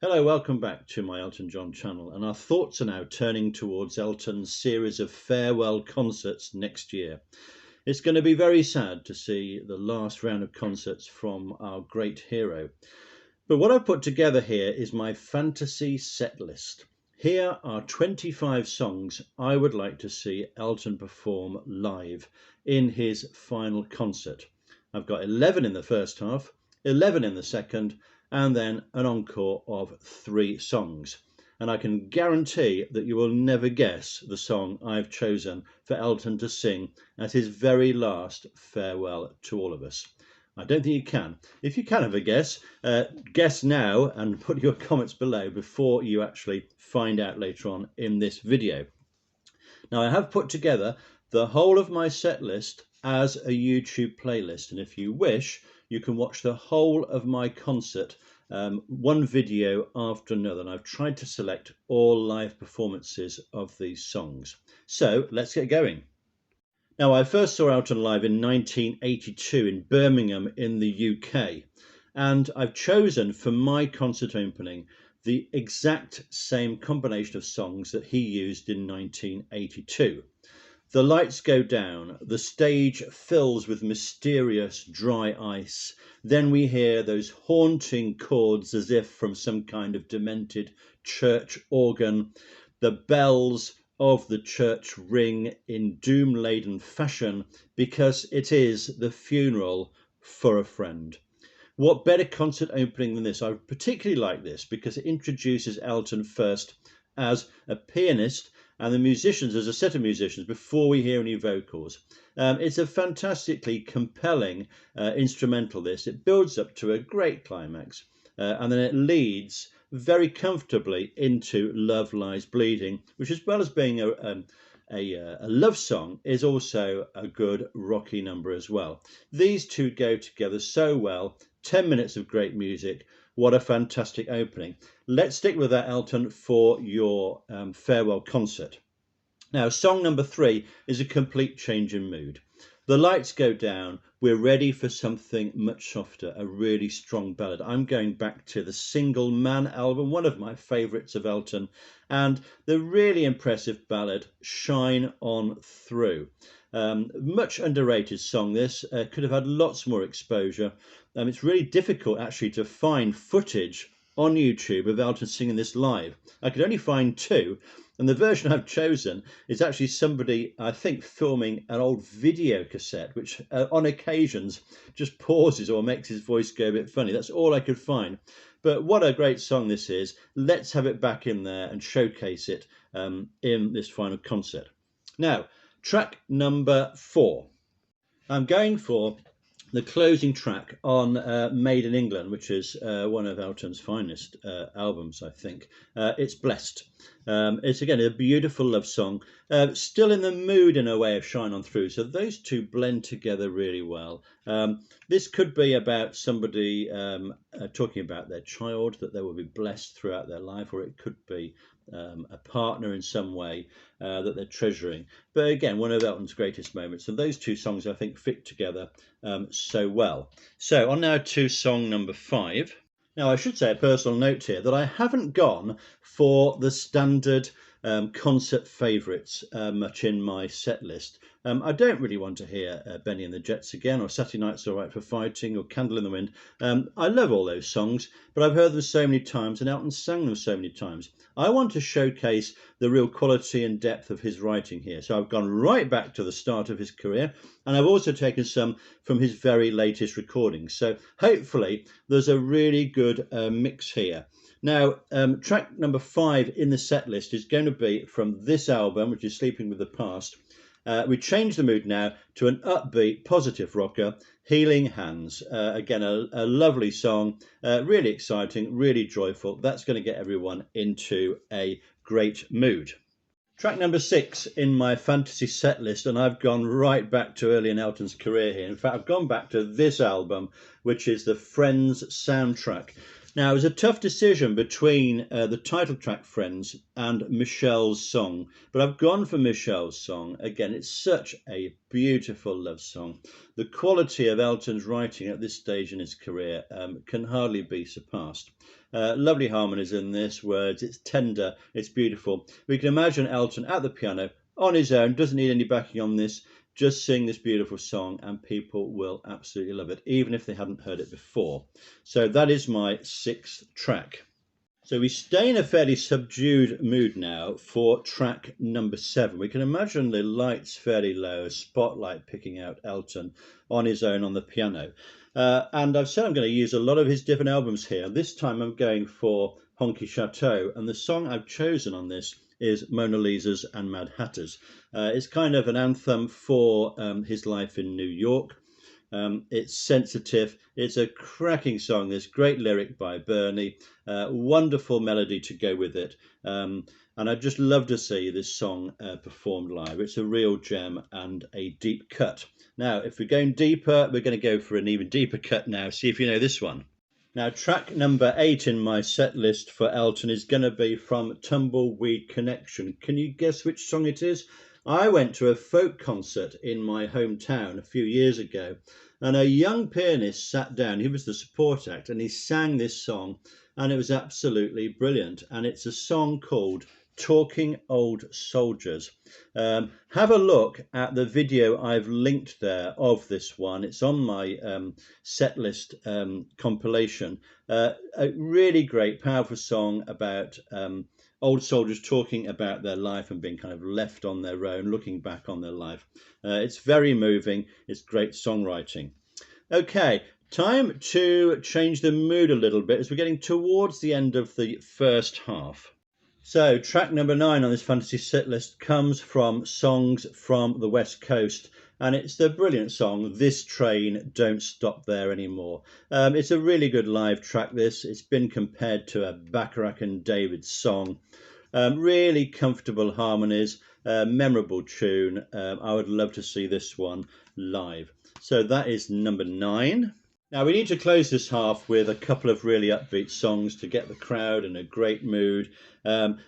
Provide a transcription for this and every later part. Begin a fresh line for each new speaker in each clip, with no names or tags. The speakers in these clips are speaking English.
Hello, welcome back to my Elton John channel, and our thoughts are now turning towards Elton's series of farewell concerts next year. It's going to be very sad to see the last round of concerts from our great hero. But what I've put together here is my fantasy set list. Here are 25 songs I would like to see Elton perform live in his final concert. I've got 11 in the first half, 11 in the second, and then an encore of 3 songs. And I can guarantee that you will never guess the song I've chosen for Elton to sing at his very last farewell to all of us. I don't think you can. If you can have a guess, guess now and put your comments below before you actually find out later on in this video. Now, I have put together the whole of my set list as a YouTube playlist, and if you wish, you can watch the whole of my concert, one video after another, and I've tried to select all live performances of these songs. So let's get going. Now, I first saw Elton live in 1982 in Birmingham in the UK, and I've chosen for my concert opening the exact same combination of songs that he used in 1982. The lights go down, the stage fills with mysterious dry ice. Then we hear those haunting chords as if from some kind of demented church organ. The bells of the church ring in doom-laden fashion because it is the funeral for a friend. What better concert opening than this? I particularly like this because it introduces Elton first as a pianist and the musicians as a set of musicians before we hear any vocals. It's a fantastically compelling instrumental, this. It builds up to a great climax and then it leads very comfortably into Love Lies Bleeding, which, as well as being a love song, is also a good rocky number as well. These two go together so well. 10 minutes of great music. What a fantastic opening. Let's stick with that, Elton, for your farewell concert. Now, song number 3 is a complete change in mood. The lights go down. We're ready for something much softer, a really strong ballad. I'm going back to the Single Man album, one of my favourites of Elton, and the really impressive ballad, Shine On Through. Much underrated song, this. Could have had lots more exposure. It's really difficult actually to find footage on YouTube of Elton singing this live. I could only find 2, and the version I've chosen is actually somebody, I think, filming an old video cassette, which on occasions just pauses or makes his voice go a bit funny. That's all I could find. But what a great song this is. Let's have it back in there and showcase it in this final concert. Now, track number 4. I'm going for the closing track on Made in England, which is one of Elton's finest albums, I think. It's Blessed. It's, again, a beautiful love song, still in the mood in a way of Shine On Through. So those two blend together really well. This could be about somebody talking about their child, that they will be blessed throughout their life, or it could be a partner in some way that they're treasuring. But again, one of Elton's greatest moments. And those two songs, I think, fit together so well. So on now to song number 5. Now, I should say a personal note here that I haven't gone for the standard concert favourites much in my set list. I don't really want to hear Benny and the Jets again, or Saturday Night's All Right for Fighting, or Candle in the Wind. I love all those songs, but I've heard them so many times, and Elton sang them so many times. I want to showcase the real quality and depth of his writing here. So I've gone right back to the start of his career, and I've also taken some from his very latest recordings. So hopefully there's a really good mix here. Now, track number 5 in the set list is going to be from this album, which is Sleeping with the Past. We change the mood now to an upbeat, positive rocker, Healing Hands. Again, a lovely song, really exciting, really joyful. That's going to get everyone into a great mood. Track number 6 in my fantasy set list, and I've gone right back to early in Elton's career here. In fact, I've gone back to this album, which is the Friends soundtrack. Now, it was a tough decision between the title track, Friends, and Michelle's song, but I've gone for Michelle's song. Again, it's such a beautiful love song. The quality of Elton's writing at this stage in his career can hardly be surpassed. Lovely harmonies in this, words, it's tender, it's beautiful. We can imagine Elton at the piano on his own, doesn't need any backing on this, just sing this beautiful song and people will absolutely love it, even if they hadn't heard it before. So that is my sixth track. So we stay in a fairly subdued mood now for track number 7. We can imagine the lights fairly low, a spotlight picking out Elton on his own on the piano. And I've said I'm going to use a lot of his different albums here. This time I'm going for Honky Chateau, and the song I've chosen on this is Mona Lisa's and Mad Hatter's. It's kind of an anthem for his life in New York. It's sensitive. It's a cracking song. There's great lyric by Bernie, wonderful melody to go with it. And I'd just love to see this song performed live. It's a real gem and a deep cut. Now, if we're going deeper, we're going to go for an even deeper cut now. See if you know this one. Now, track number 8 in my set list for Elton is going to be from Tumbleweed Connection. Can you guess which song it is? I went to a folk concert in my hometown a few years ago, and a young pianist sat down. He was the support act, and he sang this song, and it was absolutely brilliant. And it's a song called Talking Old Soldiers. Have a look at the video I've linked there of this one. It's on my set list compilation. A really great, powerful song about old soldiers talking about their life and being kind of left on their own, looking back on their life. It's very moving. It's great songwriting. Okay, time to change the mood a little bit as we're getting towards the end of the first half. So track number 9 on this fantasy set list comes from Songs from the West Coast, and it's the brilliant song This Train Don't Stop There Anymore. It's a really good live track, this. It's been compared to a Bacharach and David song. Really comfortable harmonies, memorable tune. I would love to see this one live. So that is number 9. Now we need to close this half with a couple of really upbeat songs to get the crowd in a great mood. Number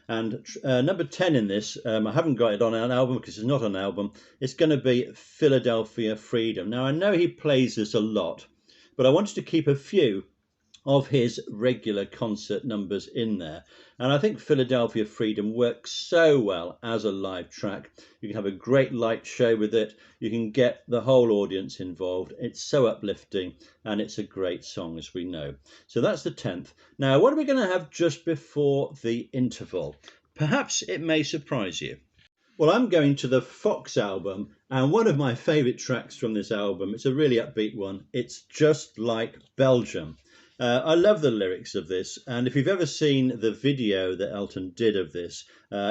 10 in this, I haven't got it on an album because it's not an album. It's going to be Philadelphia Freedom. Now I know he plays this a lot, but I wanted to keep a few of his regular concert numbers in there. And I think Philadelphia Freedom works so well as a live track. You can have a great light show with it. You can get the whole audience involved. It's so uplifting and it's a great song, as we know. So that's the 10th. Now, what are we going to have just before the interval? Perhaps it may surprise you. Well, I'm going to the Fox album, and one of my favourite tracks from this album, it's a really upbeat one. It's Just Like Belgium. I love the lyrics of this, and if you've ever seen the video that Elton did of this,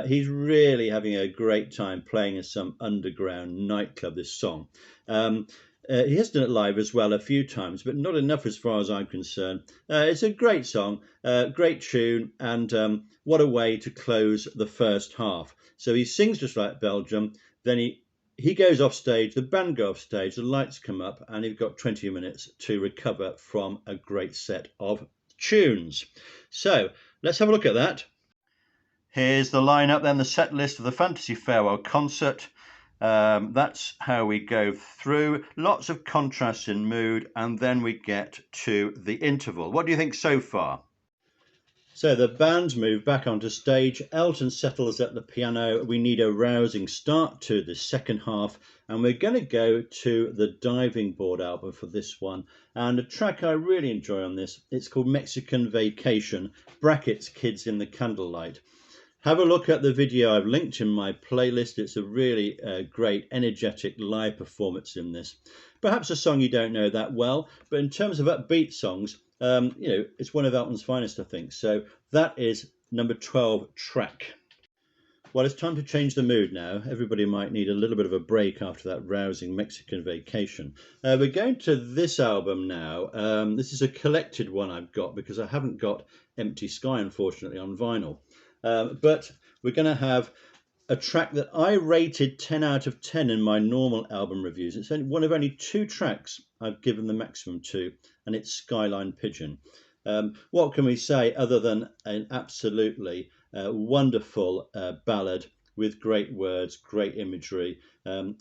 he's really having a great time playing in some underground nightclub, this song. He has done it live as well a few times, but not enough as far as I'm concerned. It's a great song, great tune, and what a way to close the first half. So he sings Just Like Belgium, then he goes off stage, the band go off stage, the lights come up, and you've got 20 minutes to recover from a great set of tunes. So let's have a look at that. Here's the lineup then, the set list of the Fantasy Farewell Concert. That's how we go through. Lots of contrasts in mood, and then we get to the interval. What do you think so far? So the bands move back onto stage. Elton settles at the piano. We need a rousing start to the second half, and we're going to go to the Diving Board album for this one. And a track I really enjoy on this, it's called Mexican Vacation, brackets Kids in the Candlelight. Have a look at the video I've linked in my playlist. It's a really great, energetic live performance in this. Perhaps a song you don't know that well, but in terms of upbeat songs, it's one of Elton's finest, I think. So that is number 12 track. Well, it's time to change the mood now. Everybody might need a little bit of a break after that rousing Mexican Vacation. We're going to this album now. This is a collected one I've got because I haven't got Empty Sky, unfortunately, on vinyl. But we're going to have a track that I rated 10 out of 10 in my normal album reviews. It's one of only 2 tracks I've given the maximum to, and it's Skyline Pigeon. What can we say other than an absolutely wonderful ballad with great words, great imagery.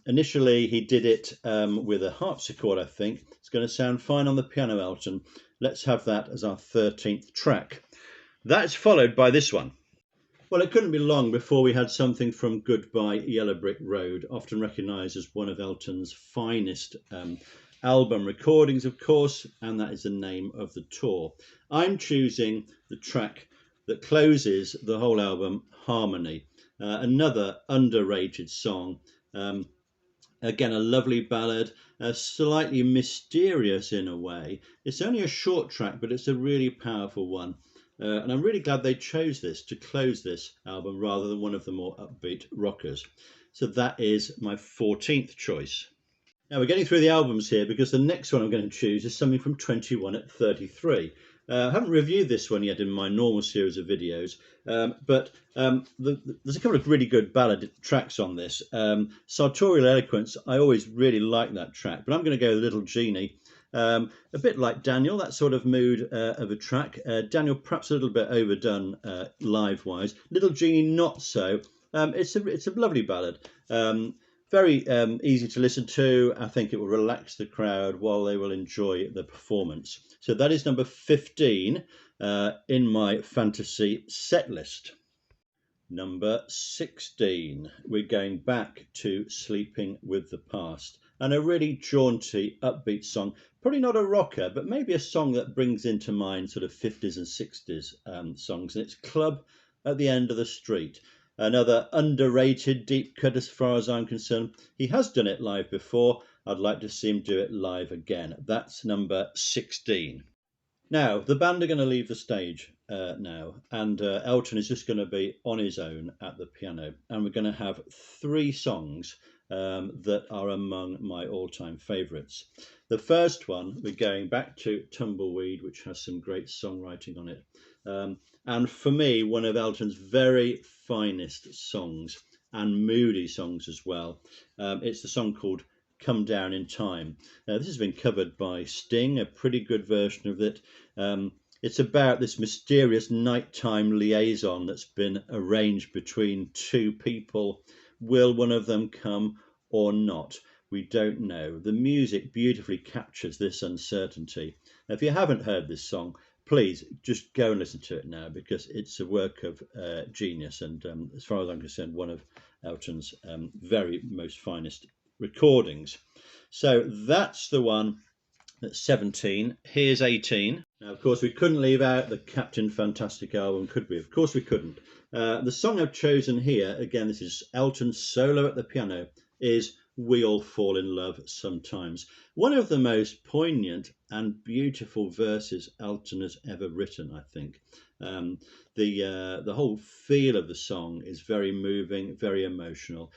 Initially, he did it with a harpsichord, I think. It's going to sound fine on the piano, Elton. Let's have that as our 13th track. That's followed by this one. Well, it couldn't be long before we had something from Goodbye Yellow Brick Road, often recognised as one of Elton's finest album recordings, of course, and that is the name of the tour. I'm choosing the track that closes the whole album, Harmony, another underrated song. Again, a lovely ballad, slightly mysterious in a way. It's only a short track, but it's a really powerful one. And I'm really glad they chose this to close this album rather than one of the more upbeat rockers. So that is my 14th choice. Now we're getting through the albums here because the next one I'm going to choose is something from 21 at 33. I haven't reviewed this one yet in my normal series of videos, but there's a couple of really good ballad tracks on this. Sartorial Eloquence, I always really like that track, but I'm going to go Little Genie. A bit like Daniel, that sort of mood of a track. Daniel perhaps a little bit overdone live-wise. Little Genie not so. It's a lovely ballad. Very easy to listen to. I think it will relax the crowd while they will enjoy the performance. So that is number 15 in my fantasy set list. Number 16, we're going back to Sleeping with the Past, and a really jaunty, upbeat song. Probably not a rocker, but maybe a song that brings into mind sort of 50s and 60s songs, and it's Club at the End of the Street. Another underrated deep cut as far as I'm concerned. He has done it live before. I'd like to see him do it live again. That's number 16. Now, the band are going to leave the stage now, and Elton is just going to be on his own at the piano, and we're going to have 3 songs that are among my all-time favourites. The first one, we're going back to Tumbleweed, which has some great songwriting on it, and for me, one of Elton's very finest songs, and moody songs as well. It's the song called Come Down in Time. This has been covered by Sting, a pretty good version of it. It's about this mysterious nighttime liaison that's been arranged between 2 people. Will one of them come or not? We don't know. The music beautifully captures this uncertainty. Now, if you haven't heard this song, please just go and listen to it now, because it's a work of genius, and as far as I'm concerned, one of Elton's very most finest recordings. So that's the one that's 17. Here's 18. Now, of course, we couldn't leave out the Captain Fantastic album, could we? Of course we couldn't. The song I've chosen here, again, this is Elton's solo at the piano, is We All Fall in Love Sometimes. One of the most poignant and beautiful verses Elton has ever written, I think. The whole feel of the song is very moving, very emotional.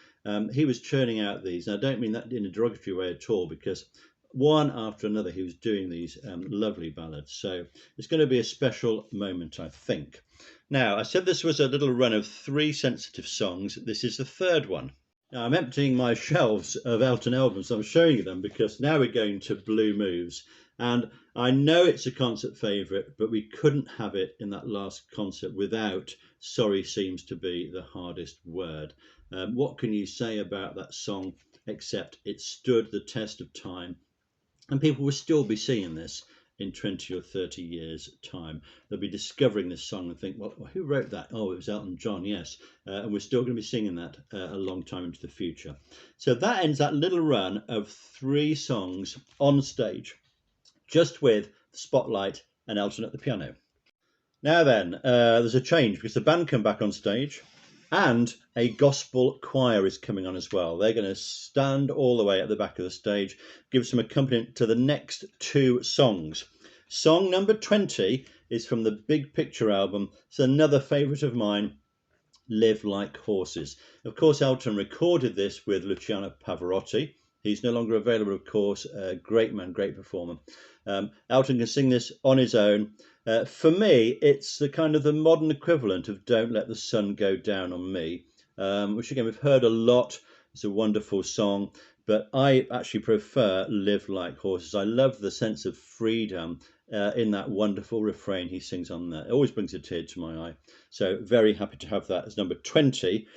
He was churning out these, and I don't mean that in a derogatory way at all, because one after another he was doing these lovely ballads. So it's going to be a special moment, I think. Now, I said this was a little run of 3 sensitive songs. This is the 3rd one. Now, I'm emptying my shelves of Elton albums. I'm showing you them because now we're going to Blue Moves. And I know it's a concert favourite, but we couldn't have it in that last concert without Sorry Seems to Be the Hardest Word. What can you say about that song except it stood the test of time, and people will still be singing this in 20 or 30 years' time. They'll be discovering this song and think, well, who wrote that? Oh, it was Elton John, yes. And we're still going to be singing that a long time into the future. So that ends that little run of 3 songs on stage, just with the spotlight and Elton at the piano. Now then, there's a change because the band come back on stage, and a gospel choir is coming on as well. They're going to stand all the way at the back of the stage, give some accompaniment to the next 2 songs. Song number 20 is from the Big Picture album. It's another favourite of mine, Live Like Horses. Of course, Elton recorded this with Luciano Pavarotti. He's no longer available, of course. Great man, great performer. Elton can sing this on his own. For me, it's the kind of the modern equivalent of Don't Let the Sun Go Down on Me, which again, we've heard a lot. It's a wonderful song, but I actually prefer Live Like Horses. I love the sense of freedom in that wonderful refrain he sings on there. It always brings a tear to my eye. So very happy to have that as number 20.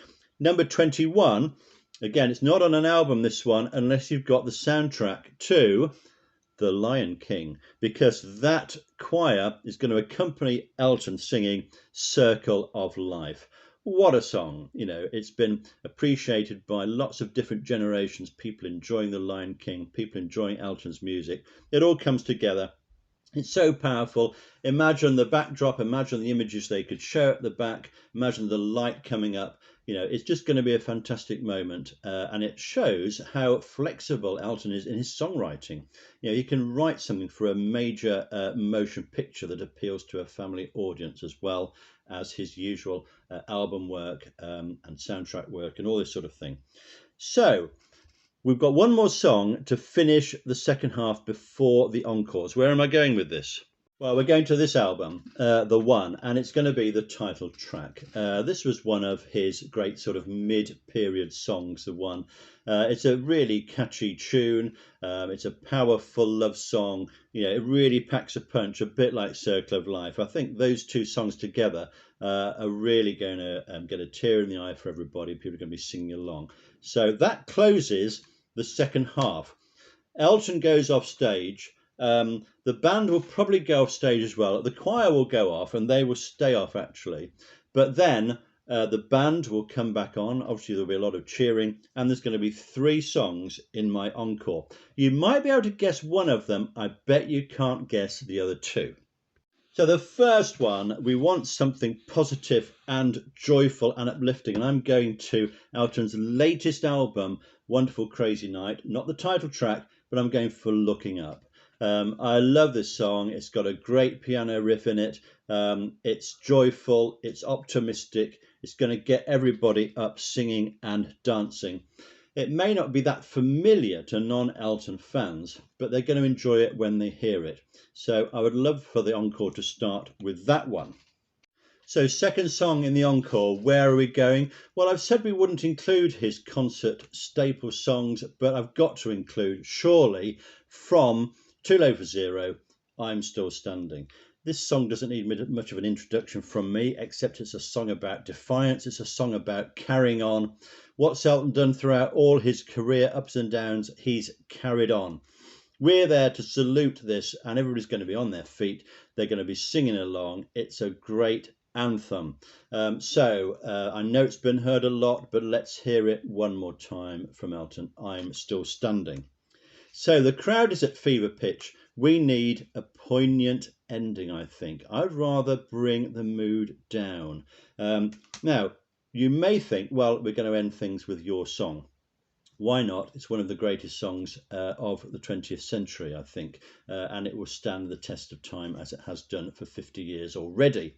Number 21, again, it's not on an album, this one, unless you've got the soundtrack to The Lion King, because that choir is going to accompany Elton singing Circle of Life. What a song. You know, it's been appreciated by lots of different generations, people enjoying The Lion King, people enjoying Elton's music. It all comes together. It's so powerful. Imagine the backdrop, imagine the images they could show at the back, imagine the light coming up. You know, it's just going to be a fantastic moment, and it shows how flexible Elton is in his songwriting. You know, he can write something for a major motion picture that appeals to a family audience, as well as his usual album work and soundtrack work and all this sort of thing. So we've got one more song to finish the second half before the encores. Where am I going with this? Well, we're going to this album, The One, and it's going to be the title track. This was one of his great sort of mid-period songs, The One. It's a really catchy tune. It's a powerful love song. You know, it really packs a punch, a bit like Circle of Life. I think those two songs together are really going to get a tear in the eye for everybody. People are going to be singing along. So that closes the second half. Elton goes off stage. The band will probably go off stage as well. The choir will go off, and they will stay off actually. But then the band will come back on. Obviously, there'll be a lot of cheering, and there's going to be 3 songs in my encore. You might be able to guess one of them. I bet you can't guess the other 2. So the first one, we want something positive and joyful and uplifting, and I'm going to Elton's latest album, Wonderful Crazy Night. Not the title track, but I'm going for Looking Up. I love this song. It's got a great piano riff in it. It's joyful, it's optimistic, it's going to get everybody up singing and dancing. It may not be that familiar to non-Elton fans, but they're going to enjoy it when they hear it. So I would love for the encore to start with that one. So second song in the encore, where are we going? Well, I've said we wouldn't include his concert staple songs, but I've got to include, surely, from Too Low for Zero, I'm Still Standing. This song doesn't need much of an introduction from me, except it's a song about defiance. It's a song about carrying on. What's Elton done throughout all his career, ups and downs? He's carried on. We're there to salute this, and everybody's going to be on their feet. They're going to be singing along. It's a great anthem. I know it's been heard a lot, but let's hear it one more time from Elton. I'm Still Standing. So the crowd is at fever pitch. We need a poignant ending, I think. I'd rather bring the mood down. Now, you may think, well, we're going to end things with Your Song. Why not? It's one of the greatest songs of the 20th century, I think, and it will stand the test of time as it has done for 50 years already.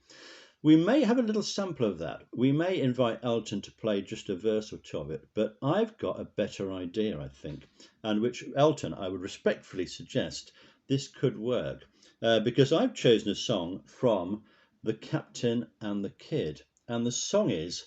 We may have a little sample of that. We may invite Elton to play just a verse or 2 of it, but I've got a better idea, I think, and which Elton, I would respectfully suggest this could work, because I've chosen a song from The Captain and the Kid, and the song is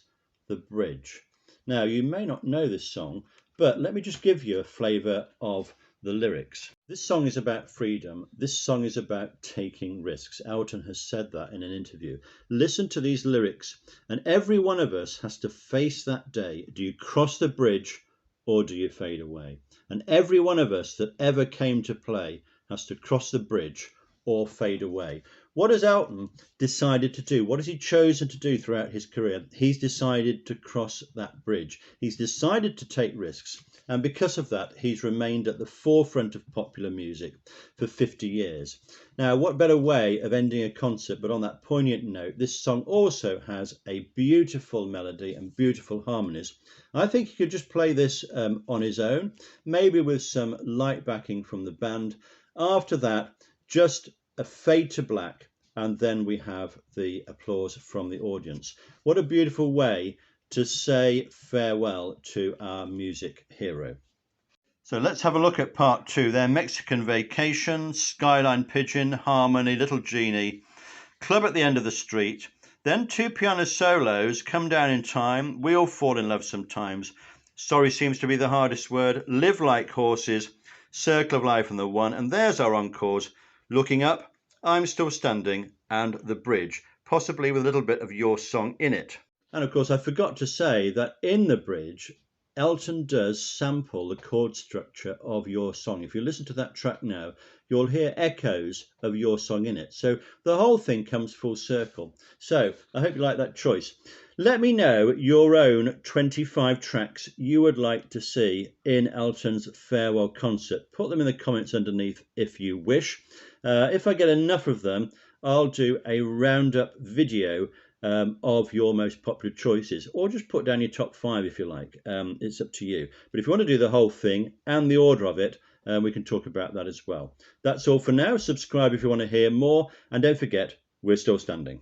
The Bridge. Now, you may not know this song, but let me just give you a flavour of the lyrics. This song is about freedom. This song is about taking risks. Elton has said that in an interview. Listen to these lyrics, and every one of us has to face that day. Do you cross the bridge or do you fade away? And every one of us that ever came to play has to cross the bridge or fade away. What has Elton decided to do? What has he chosen to do throughout his career? He's decided to cross that bridge. He's decided to take risks. And because of that, he's remained at the forefront of popular music for 50 years. Now, what better way of ending a concert but on that poignant note? This song also has a beautiful melody and beautiful harmonies. I think he could just play this on his own, maybe with some light backing from the band. After that, just a fade to black, and then we have the applause from the audience. What a beautiful way to say farewell to our music hero. So let's have a look at part 2 there. Mexican Vacation, Skyline Pigeon, Harmony, Little Genie, Club at the End of the Street, then 2 piano solos, Come Down in Time, We All Fall in Love Sometimes, Sorry Seems to be the Hardest Word, Live Like Horses, Circle of Life and The One, and there's our encores, Looking Up, I'm Still Standing, and The Bridge, possibly with a little bit of your song in it. And of course, I forgot to say that in The Bridge, Elton does sample the chord structure of your song. If you listen to that track now, you'll hear echoes of your song in it. So the whole thing comes full circle. So I hope you like that choice. Let me know your own 25 tracks you would like to see in Elton's farewell concert. Put them in the comments underneath if you wish. If I get enough of them, I'll do a roundup video of your most popular choices, or just put down your top 5 if you like. It's up to you. But if you want to do the whole thing and the order of it, we can talk about that as well. That's all for now. Subscribe if you want to hear more, and don't forget, we're still standing.